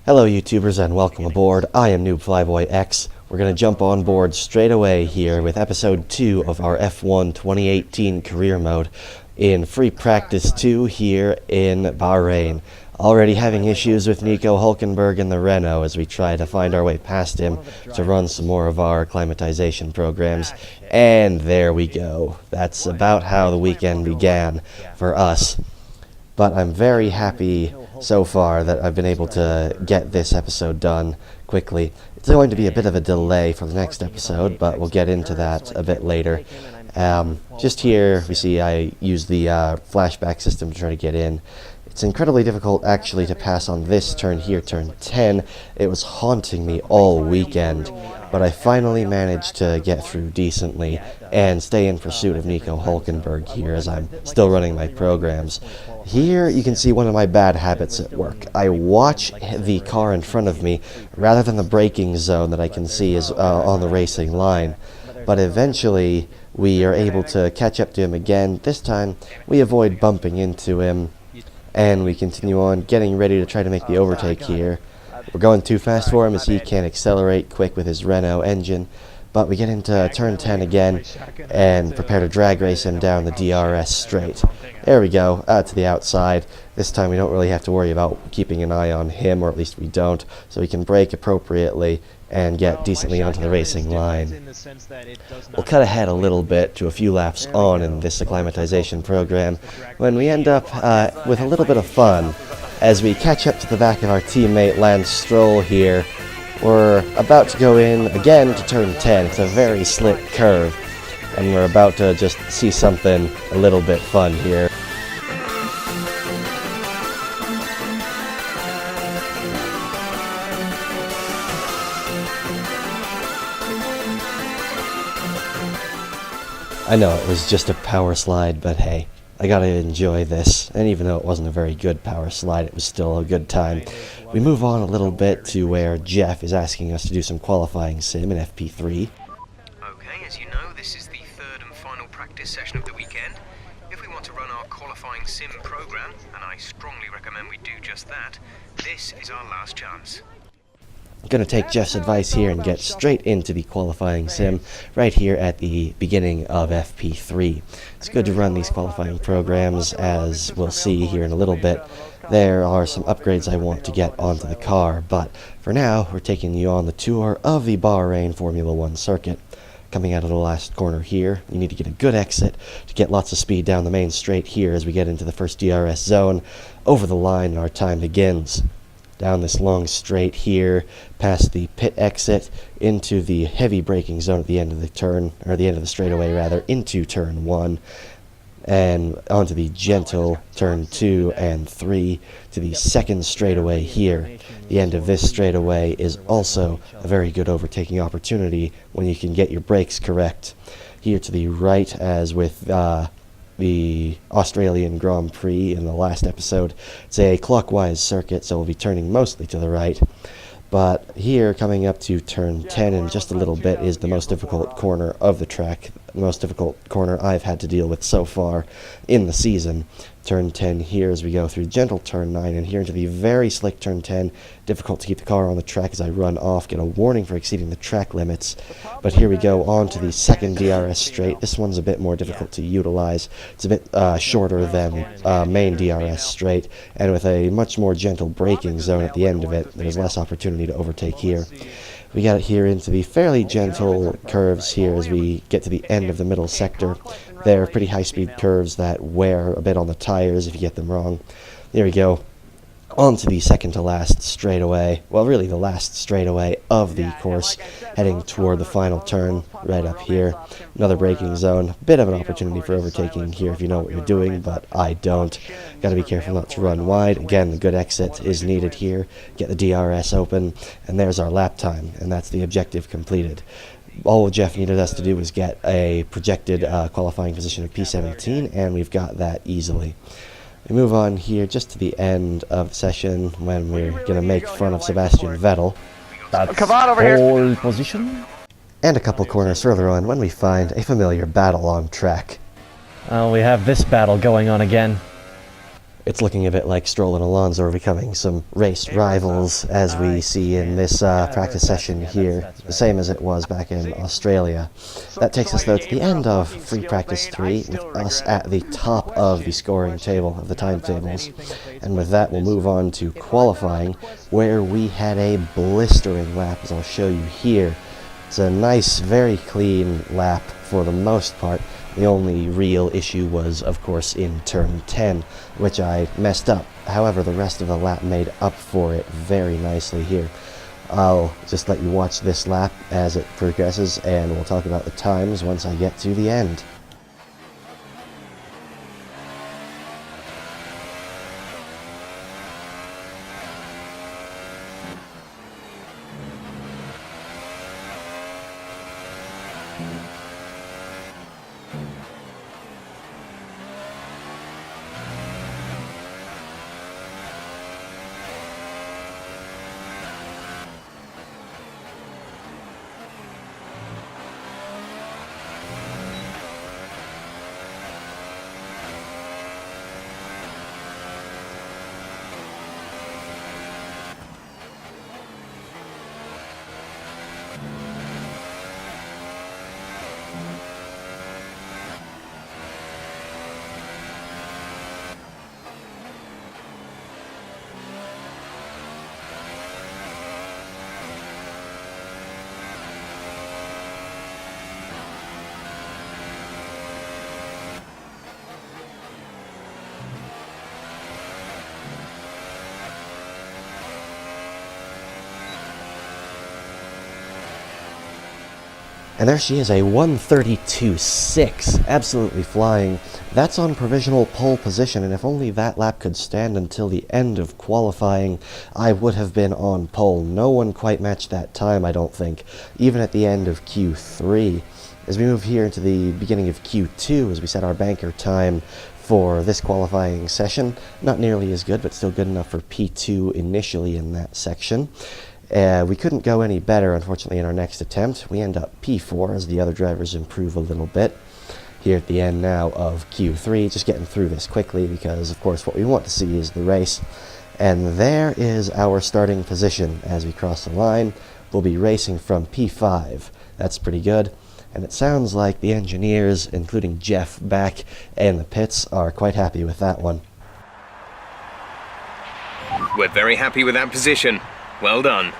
Hello YouTubers and welcome aboard. I am Noob Flyboy X. We're going to jump on board straight away here with episode 2 of our F1 2018 career mode in Free Practice 2 here in Bahrain. Already having issues with Nico Hulkenberg in the Renault as we try to find our way past him to run some more of our acclimatization programs. And there we go. That's about how the weekend began for us. But I'm very happy so far that I've been able to get this episode done quickly. It's going to be a bit of a delay for the next episode, but we'll get into that a bit later. Just here, we see I use the flashback system to try to get in. It's incredibly difficult actually to pass on this turn here, turn 10. It was haunting me all weekend, but I finally managed to get through decently and stay in pursuit of Nico Hulkenberg here as I'm still running my programs. Here you can see one of my bad habits at work. I watch the car in front of me rather than the braking zone that I can see is on the racing line. But eventually we are able to catch up to him again. This time we avoid bumping into him and we continue on getting ready to try to make the overtake here. We're going too fast for him as he can't accelerate quick with his Renault engine. But we get into turn 10 again and prepare to drag race him down the DRS straight. There we go, to the outside. This time we don't really have to worry about keeping an eye on him, or at least we don't, so we can brake appropriately and get decently onto the racing line. We'll cut ahead a little bit to a few laps on in this acclimatization program when we end up with a little bit of fun as we catch up to the back of our teammate Lance Stroll here. We're about to go in again to turn 10. It's a very slick curve, and we're about to just see something a little bit fun here. I know it was just a power slide, but hey, I gotta enjoy this, and even though it wasn't a very good power slide, it was still a good time. We move on a little bit to where Jeff is asking us to do some qualifying sim in FP3. Okay, as you know, this is the third and final practice session of the weekend. If we want to run our qualifying sim program, and I strongly recommend we do just that, this is our last chance. I'm going to take Jeff's advice here and get straight into the qualifying sim right here at the beginning of FP3. It's good to run these qualifying programs, as we'll see here in a little bit. There are some upgrades I want to get onto the car, but for now we're taking you on the tour of the Bahrain Formula 1 circuit. Coming out of the last corner here, you need to get a good exit to get lots of speed down the main straight here as we get into the first DRS zone. Over the line and our time begins. Down this long straight here, past the pit exit, into the heavy braking zone at the end of the turn, or the end of the straightaway rather, into turn 1, and onto the gentle turn 2 and 3, to the second straightaway here. The end of this straightaway is also a very good overtaking opportunity when you can get your brakes correct. Here to the right, as with the Australian Grand Prix in the last episode, it's a clockwise circuit, so we'll be turning mostly to the right. But here, coming up to turn 10 in just a little bit, is the most difficult corner of the track, the most difficult corner I've had to deal with so far in the season. Turn 10 here as we go through gentle turn 9 and here into the very slick turn 10. Difficult to keep the car on the track as I run off, get a warning for exceeding the track limits. But here we go on to the second DRS straight. This one's a bit more difficult to utilize. It's a bit shorter than main DRS straight, and with a much more gentle braking zone at the end of it, there's less opportunity to overtake here. We got it here into the fairly gentle curves here as we get to the end of the middle sector. They're pretty high-speed curves that wear a bit on the tires if you get them wrong. There we go. On to the second to last straightaway. Well, really the last straightaway of the course, heading toward the final turn right up here. Another braking zone. Bit of an opportunity for overtaking here if you know what you're doing, but I don't. Got to be careful not to run wide. Again, the good exit is needed here. Get the DRS open, and there's our lap time, and that's the objective completed. All Jeff needed us to do was get a projected qualifying position of P17, and we've got that easily. We move on here just to the end of the session when we're going to make fun of Sebastian Vettel. That's come on over pole position. And a couple corners further on when we find a familiar battle on track. We have this battle going on again. It's looking a bit like Stroll and Alonso are becoming some race rivals, as we see in this practice session here, the same as it was back in Australia. That takes us, though, to the end of Free Practice 3, with us at the top of the scoring table of the timetables. And with that, we'll move on to qualifying, where we had a blistering lap, as I'll show you here. It's a nice, very clean lap for the most part. The only real issue was, of course, in turn 10, which I messed up. However, the rest of the lap made up for it very nicely here. I'll just let you watch this lap as it progresses, and we'll talk about the times once I get to the end. And there she is, a 132.6, absolutely flying. That's on provisional pole position, and if only that lap could stand until the end of qualifying, I would have been on pole. No one quite matched that time, I don't think, even at the end of Q3. As we move here into the beginning of Q2, as we set our banker time for this qualifying session, not nearly as good, but still good enough for P2 initially in that section. We couldn't go any better, unfortunately, in our next attempt. We end up P4 as the other drivers improve a little bit. Here at the end now of Q3, just getting through this quickly because, of course, what we want to see is the race. And there is our starting position as we cross the line. We'll be racing from P5. That's pretty good. And it sounds like the engineers, including Jeff back in the pits, are quite happy with that one. We're very happy with that position. Well done.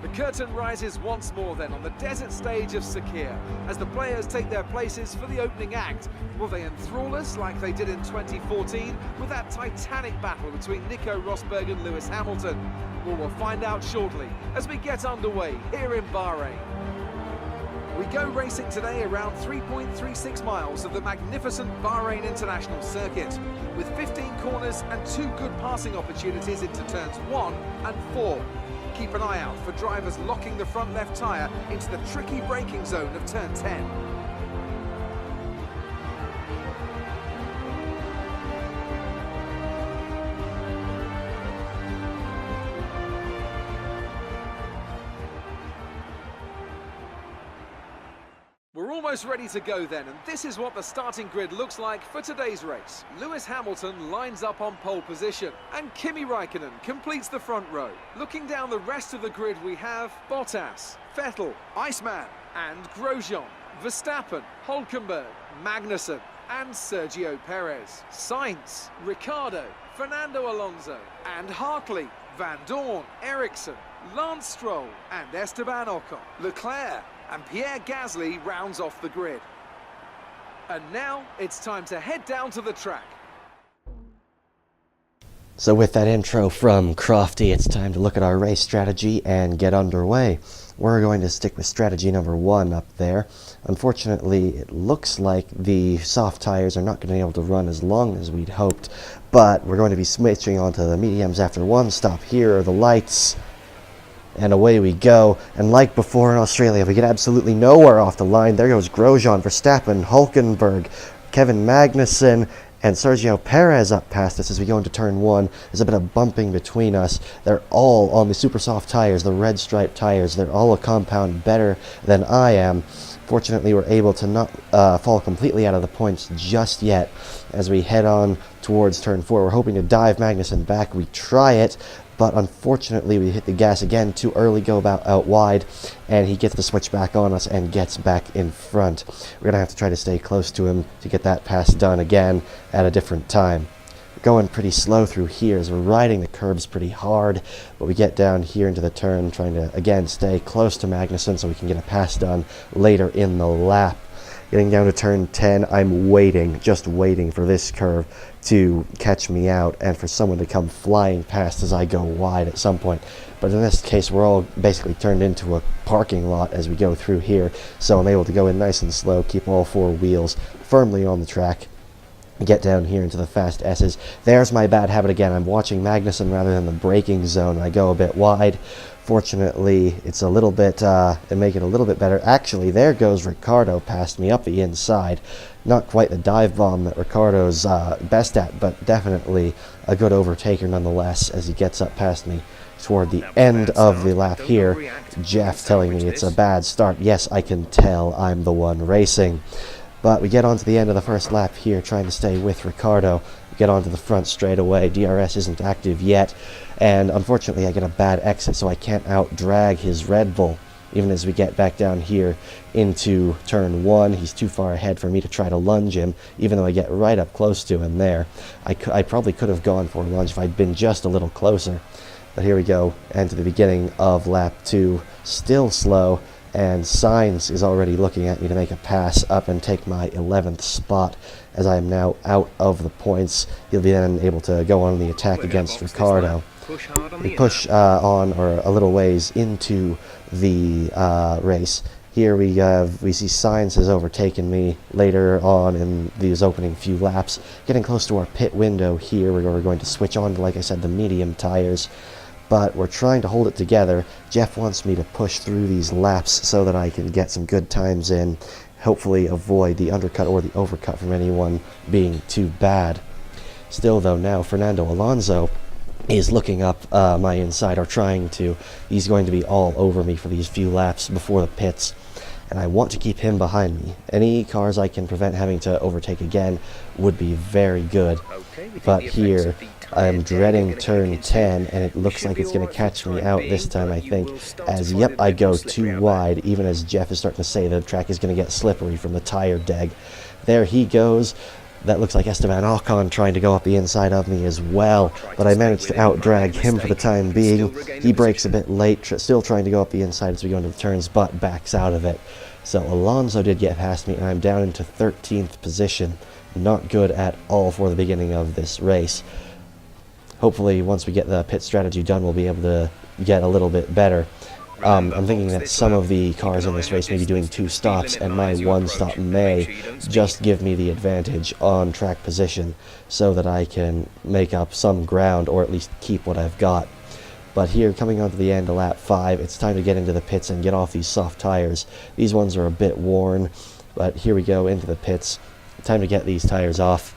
The curtain rises once more then on the desert stage of Sakir as the players take their places for the opening act. Will they enthrall us like they did in 2014 with that titanic battle between Nico Rosberg and Lewis Hamilton? Well, we'll find out shortly as we get underway here in Bahrain. We go racing today around 3.36 miles of the magnificent Bahrain International Circuit, with 15 corners and 2 good passing opportunities into turns 1 and 4. Keep an eye out for drivers locking the front left tyre into the tricky braking zone of turn 10. We're almost ready to go then, and this is what the starting grid looks like for today's race. Lewis Hamilton lines up on pole position, and Kimi Räikkönen completes the front row. Looking down the rest of the grid, we have Bottas, Vettel, Iceman, and Grosjean, Verstappen, Hülkenberg, Magnussen, and Sergio Perez. Sainz, Ricciardo, Fernando Alonso, and Hartley, Van Dorn, Ericsson, Lance Stroll, and Esteban Ocon. Leclerc and Pierre Gasly rounds off the grid. And now it's time to head down to the track. So with that intro from Crofty, it's time to look at our race strategy and get underway. We're going to stick with strategy number 1 up there. Unfortunately, it looks like the soft tires are not going to be able to run as long as we'd hoped, but we're going to be switching onto the mediums after one stop. Here are the lights. And away we go. And like before in Australia, we get absolutely nowhere off the line. There goes Grosjean, Verstappen, Hülkenberg, Kevin Magnussen, And Sergio Perez up past us as we go into turn 1. There's a bit of bumping between us. They're all on the super soft tires, the red striped tires. They're all a compound better than I am. Fortunately, we're able to not fall completely out of the points just yet as we head on towards turn 4. We're hoping to dive Magnussen back. We try it, but unfortunately we hit the gas again too early, go about out wide, and he gets the switch back on us and gets back in front. We're going to have to try to stay close to him to get that pass done again at a different time. We're going pretty slow through here as we're riding the curbs pretty hard, but we get down here into the turn trying to, again, stay close to Magnussen so we can get a pass done later in the lap. Getting down to turn 10, I'm waiting, just waiting for this curve to catch me out and for someone to come flying past as I go wide at some point. But in this case, we're all basically turned into a parking lot as we go through here, so I'm able to go in nice and slow, keep all 4 wheels firmly on the track, get down here into the fast S's. There's my bad habit again. I'm watching Magnussen rather than the braking zone. I go a bit wide. Fortunately, it's a little bit, and make it a little bit better. Actually, there goes Ricardo past me up the inside. Not quite the dive bomb that Ricardo's best at, but definitely a good overtaker nonetheless as he gets up past me toward the end of the lap here. Jeff telling me it's a bad start. Yes, I can tell I'm the one racing. But we get on to the end of the first lap here, trying to stay with Ricardo. We get onto the front straight away. DRS isn't active yet, and unfortunately I get a bad exit, so I can't out-drag his Red Bull. Even as we get back down here into turn 1, he's too far ahead for me to try to lunge him, even though I get right up close to him there. I probably could have gone for a lunge if I'd been just a little closer. But here we go, and to the beginning of lap 2, still slow. And Sainz is already looking at me to make a pass up and take my 11th spot as I am now out of the points. He'll be then able to go on the attack against Ricardo. We push on or a little ways into the race. Here we see Sainz has overtaken me later on in these opening few laps. Getting close to our pit window here, we're going to switch on to, like I said, the medium tires. But we're trying to hold it together. Jeff wants me to push through these laps so that I can get some good times in, hopefully avoid the undercut or the overcut from anyone being too bad. Still though, now Fernando Alonso is looking up my inside, or trying to. He's going to be all over me for these few laps before the pits, and I want to keep him behind me. Any cars I can prevent having to overtake again would be very good. But here, I'm dreading turn 10, and it looks like it's going to catch me out this time, I think, as, yep, I go too wide, even as Jeff is starting to say the track is going to get slippery from the tire deg. There he goes. That looks like Esteban Ocon trying to go up the inside of me as well, but I managed to out-drag him for the time being. He brakes a bit late, still trying to go up the inside as we go into the turns, but backs out of it. So Alonso did get past me, and I'm down into 13th position. Not good at all for the beginning of this race. Hopefully, once we get the pit strategy done, we'll be able to get a little bit better. I'm thinking that some of the cars in this race may be doing 2 stops, and my 1 stop may just give me the advantage on track position so that I can make up some ground, or at least keep what I've got. But here, coming on to the end of lap 5, it's time to get into the pits and get off these soft tires. These ones are a bit worn, but here we go into the pits. Time to get these tires off.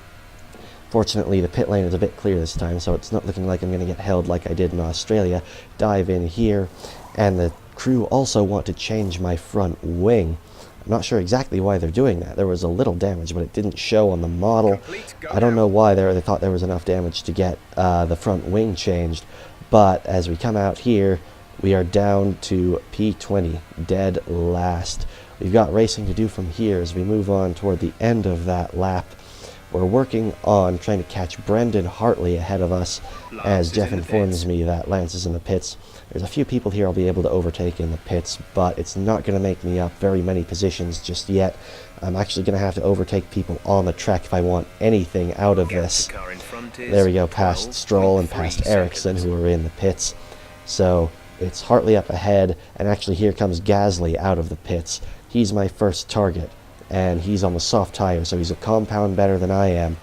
Fortunately, the pit lane is a bit clear this time, so it's not looking like I'm going to get held like I did in Australia. Dive in here, and the crew also want to change my front wing. I'm not sure exactly why they're doing that. There was a little damage, but it didn't show on the model. I don't know why they thought there was enough damage to get the front wing changed, but as we come out here, we are down to P20, dead last. We've got racing to do from here as we move on toward the end of that lap. We're working on trying to catch Brendan Hartley ahead of us, as Jeff informs me that Lance is in the pits. There's a few people here I'll be able to overtake in the pits, but it's not going to make me up very many positions just yet. I'm actually going to have to overtake people on the track if I want anything out of this. There we go, past Stroll and past Ericsson, who are in the pits. So it's Hartley up ahead, and actually here comes Gasly out of the pits. He's my first target, and he's on the soft tire, so he's a compound better than I am.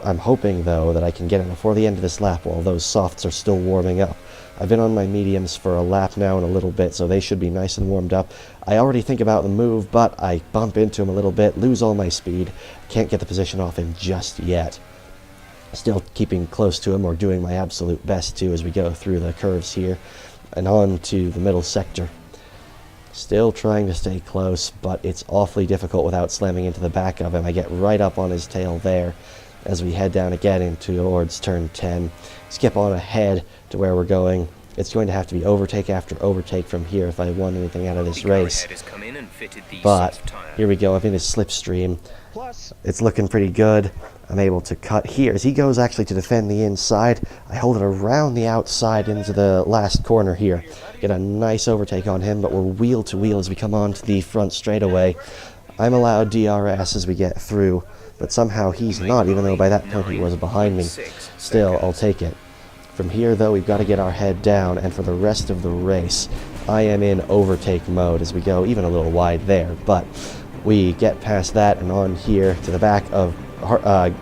I'm hoping, though, that I can get him before the end of this lap while those softs are still warming up. I've been on my mediums for a lap now and a little bit, so they should be nice and warmed up. I already think about the move, but I bump into him a little bit, lose all my speed. Can't get the position off him just yet. Still keeping close to him, or doing my absolute best to, as we go through the curves here and on to the middle sector. Still trying to stay close, but it's awfully difficult without slamming into the back of him. I get right up on his tail there as we head down again into towards turn 10. Skip on ahead to where we're going. It's going to have to be overtake after overtake from here if I want anything out of this race. But here we go, I'm in his slipstream. It's looking pretty good. I'm able to cut here. As he goes actually to defend the inside, I hold it around the outside into the last corner here. Get a nice overtake on him, but we're wheel to wheel as we come onto the front straightaway. I'm allowed DRS as we get through, but somehow he's not, even though by that point he was behind me. Still, I'll take it. From here, though, we've got to get our head down, and for the rest of the race, I am in overtake mode as we go, even a little wide there, but we get past that and on here to the back of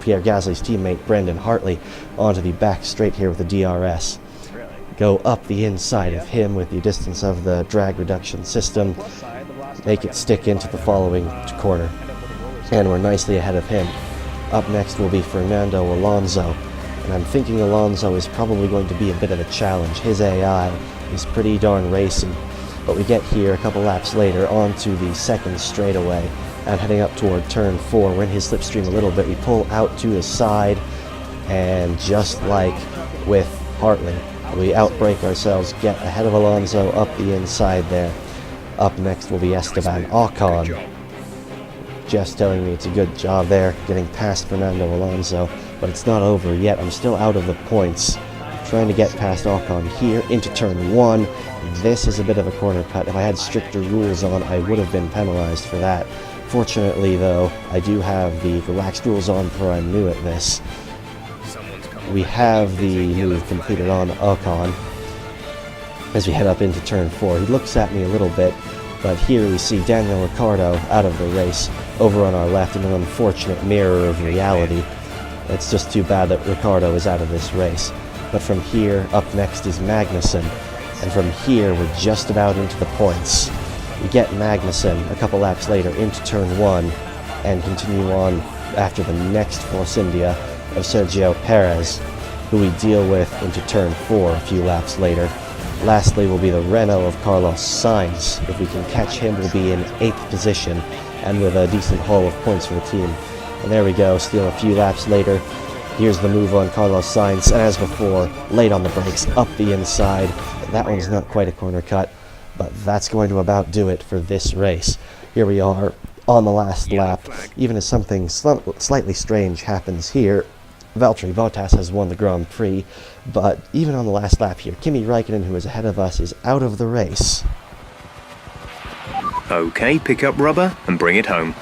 Pierre Gasly's teammate Brendan Hartley onto the back straight here with the DRS. Go up the inside of him with the distance of the drag reduction system, make it stick into the following corner, and we're nicely ahead of him. Up next will be Fernando Alonso, and I'm thinking Alonso is probably going to be a bit of a challenge. His AI is pretty darn racy, but we get here a couple laps later onto the second straightaway and heading up toward turn 4. We're in his slipstream a little bit. We pull out to the side, and just like with Hartley, we outbrake ourselves, get ahead of Alonso up the inside there. Up next will be Esteban Ocon. Jeff's telling me it's a good job there, getting past Fernando Alonso, but it's not over yet. I'm still out of the points. Trying to get past Ocon here into turn 1. This is a bit of a corner cut. If I had stricter rules on, I would have been penalized for that. Fortunately, though, I do have the relaxed rules on, for I'm new at this. We have the move completed on Ocon as we head up into turn 4. He looks at me a little bit, but here we see Daniel Ricciardo out of the race over on our left in an unfortunate mirror of reality. It's just too bad that Ricciardo is out of this race. But from here, up next is Magnussen, and from here we're just about into the points. We get Magnussen a couple laps later into turn 1 and continue on after the next Force India of Sergio Perez, who we deal with into turn 4 a few laps later. Lastly will be the Renault of Carlos Sainz. If we can catch him, we'll be in 8th position and with a decent haul of points for the team. And there we go, still a few laps later. Here's the move on Carlos Sainz, and as before, late on the brakes, up the inside. That one's not quite a corner cut, but that's going to about do it for this race. Here we are on the last lap. Even as something slightly strange happens here, Valtteri Bottas has won the Grand Prix, but even on the last lap here, Kimi Raikkonen, who is ahead of us, is out of the race. Okay, pick up rubber and bring it home.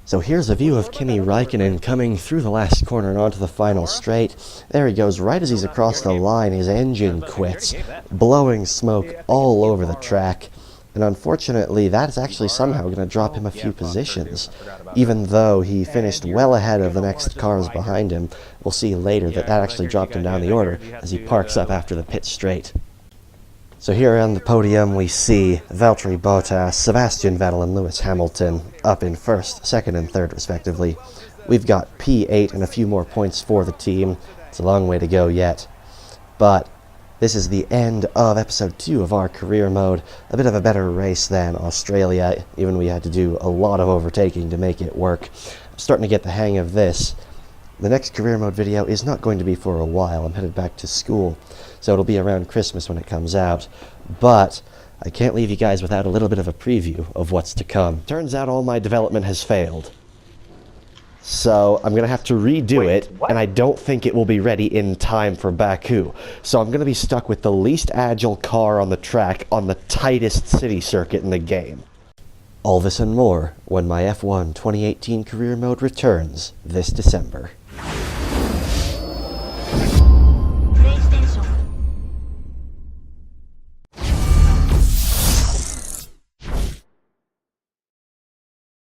So here's a view of Kimi Raikkonen coming through the last corner and onto the final straight. There he goes, right as he's across the line, his engine quits, blowing smoke all over the track. And unfortunately, that is actually somehow going to drop him a few positions. Even though he finished well ahead of the next cars behind him, we'll see later that that actually dropped him down the order as he parks up after the pit straight. So here on the podium we see Valtteri Bottas, Sebastian Vettel and Lewis Hamilton up in 1st, 2nd and 3rd respectively. We've got P8 and a few more points for the team. It's a long way to go yet. But this is the end of episode 2 of our career mode. A bit of a better race than Australia, even we had to do a lot of overtaking to make it work. I'm starting to get the hang of this. The next career mode video is not going to be for a while. I'm headed back to school, so it'll be around Christmas when it comes out. But I can't leave you guys without a little bit of a preview of what's to come. Turns out all my development has failed. So I'm going to have to redo it, and I don't think it will be ready in time for Baku. So I'm going to be stuck with the least agile car on the track on the tightest city circuit in the game. All this and more when my F1 2018 career mode returns this December.